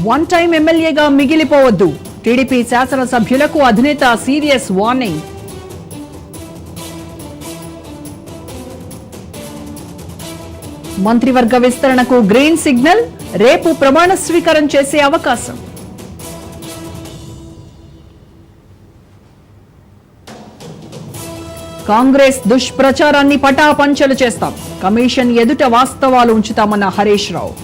One time ఎమ్మెల్యేగా మిగిలిపోవద్దు. TDP శాసనసభ్యులకు అధినేత సీరియస్ వార్నింగ్. మంత్రివర్గ విస్తరణకు గ్రీన్ సిగ్నల్. రేపు ప్రమాణ స్వీకారం చేసే అవకాశం. కాంగ్రెస్ దుష్ప్రచారాన్ని పటాపంచలు చేస్తాం. కమిషన్ ఎదుట వాస్తవాలు ఉంచుతామన్న హరీష్ రావు.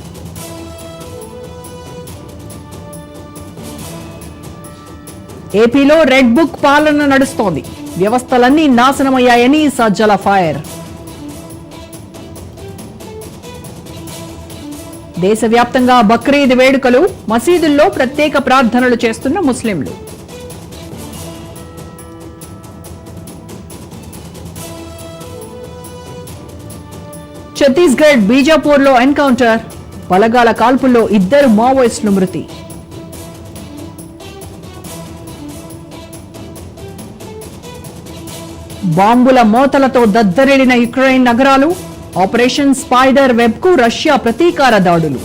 ఏపీలో రెడ్ బుక్ పాలన నడుస్తోంది. వ్యవస్థలన్నీ నాశనమయ్యాయని సజ్జల ఫైర్. దేశవ్యాప్తంగా బక్రీద్ వేడుకలు. మసీదుల్లో ప్రత్యేక ప్రార్థనలు చేస్తున్న ముస్లింలు. ఛత్తీస్గఢ్ బీజాపూర్లో ఎన్కౌంటర్. బలగాల కాల్పుల్లో 2 మావోయిస్టులు మృతి. బాంబుల మోతలతో దద్దరిల్లిన యుక్రెయిన్ నగరాలు. ఆపరేషన్ స్పైడర్ వెబ్ కు రష్యా ప్రతీకార దాడులు.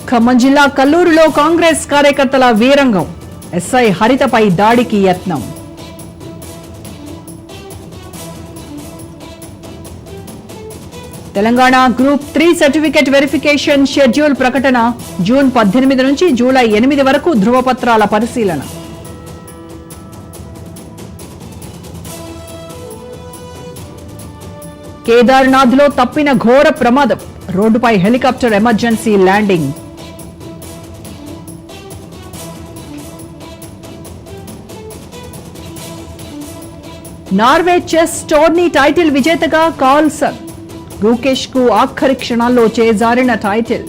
ఖమ్మం జిల్లా కల్లూరులో కాంగ్రెస్ కార్యకర్తల వీరంగం. ఎస్ఐ హరితపై దాడికి యత్నం. Telangana group 3 certificate verification schedule ప్రకటన. జూన్ 18 నుంచి జూలై 8 వరకు ధృవపత్రాల పరిశీలన. కేదార్నాథ్లో తప్పిన ఘోర ప్రమాదం. రోడ్డుపై helicopter emergency landing. Norway chess tourney title విజేతగా కార్ల్సన్. రూకేష్ కు ఆఖరి క్షణాల్లో చేజారిన టైటిల్.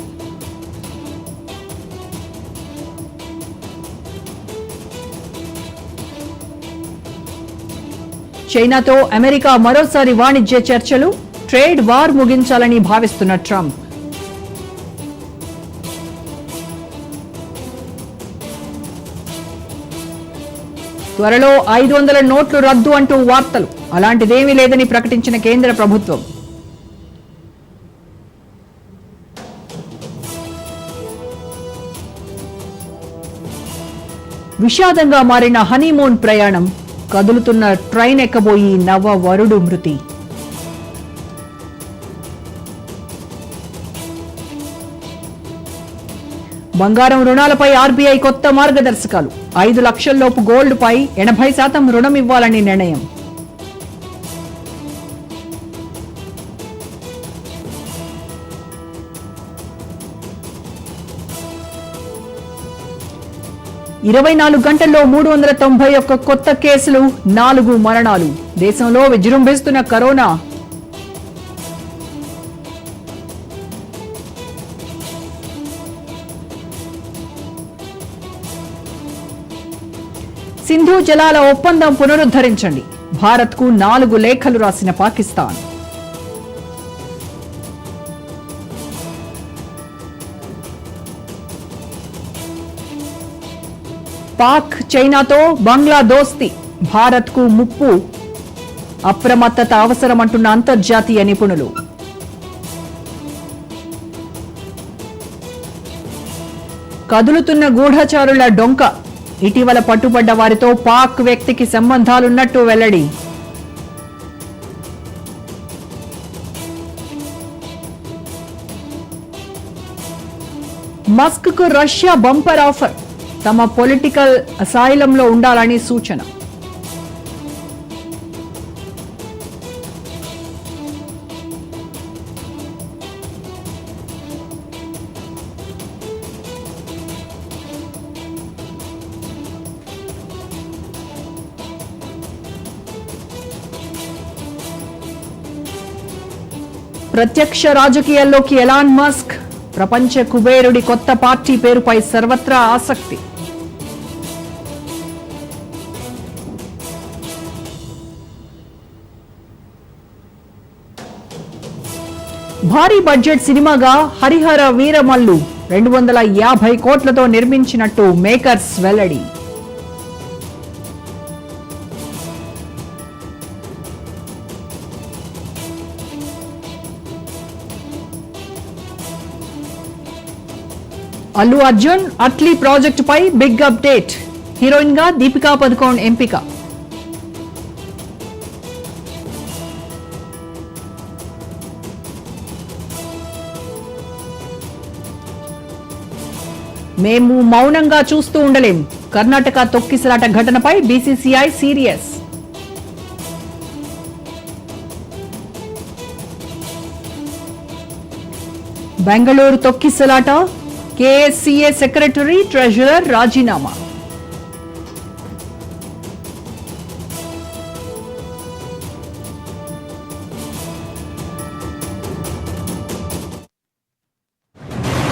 చైనాతో అమెరికా మరోసారి వాణిజ్య చర్చలు. ట్రేడ్ వార్ ముగించాలని భావిస్తున్న ట్రంప్. త్వరలో 500 నోట్లు రద్దు అంటూ వార్తలు. అలాంటిదేమీ లేదని ప్రకటించిన కేంద్ర ప్రభుత్వం. విషాదంగా మారిన హనీమూన్ ప్రయాణం. కదులుతున్న ట్రైన్ ఎక్కబోయి నవ వరుడు మృతి. బంగారం రుణాలపై ఆర్బీఐ కొత్త మార్గదర్శకాలు. 5 లక్షల్లోపు గోల్డ్ పై 80% రుణం ఇవ్వాలని నిర్ణయం. ఇరవై 24 గంటల్లో 391 కొత్త కేసులు, 4 మరణాలు. దేశంలో విజృంభిస్తున్న కరోనా. సింధు జలాల ఒప్పందం పునరుద్ధరించండి. భారత్కు 4 లేఖలు రాసిన పాకిస్తాన్. పాక్ చైనాతో బంగ్లా దోస్తి. భారత్ కు ముప్పు. అప్రమత్తత అవసరమంటున్న అంతర్జాతీయ నిపుణులు. కదులుతున్న గూఢచారుల డొంక. ఇటీవల పట్టుబడ్డ వారితో పాక్ వ్యక్తికి సంబంధాలున్నట్టు వెల్లడి. మస్క్ కు రష్యా బంపర్ ఆఫర్. తమ పొలిటికల్ అసైలంలో ఉండాలని సూచన. ప్రత్యక్ష రాజకీయాల్లోకి ఎలాన్ మస్క్. ప్రపంచ కుబేరుడి కొత్త పార్టీ పేరుపై సర్వత్రా ఆసక్తి. భారీ బడ్జెట్ సినిమాగా హరిహర వీరమల్లు 250 కోట్లతో నిర్మించినట్టు మేకర్స్ వెల్లడి. అల్లు అర్జున్ అట్లీ ప్రాజెక్టుపై బిగ్ అప్డేట్. హీరోయిన్ గా దీపికా పదుకోన్ ఎంపిక. మేము మౌనంగా చూస్తూ ఉండలేం. కర్ణాటక తొక్కిసలాట ఘటనపై బీసీసీఐ సీరియస్. బెంగళూరు తొక్కిసలాట, కేఎస్సీఏ సెక్రటరీ ట్రెజరర్ రాజీనామా.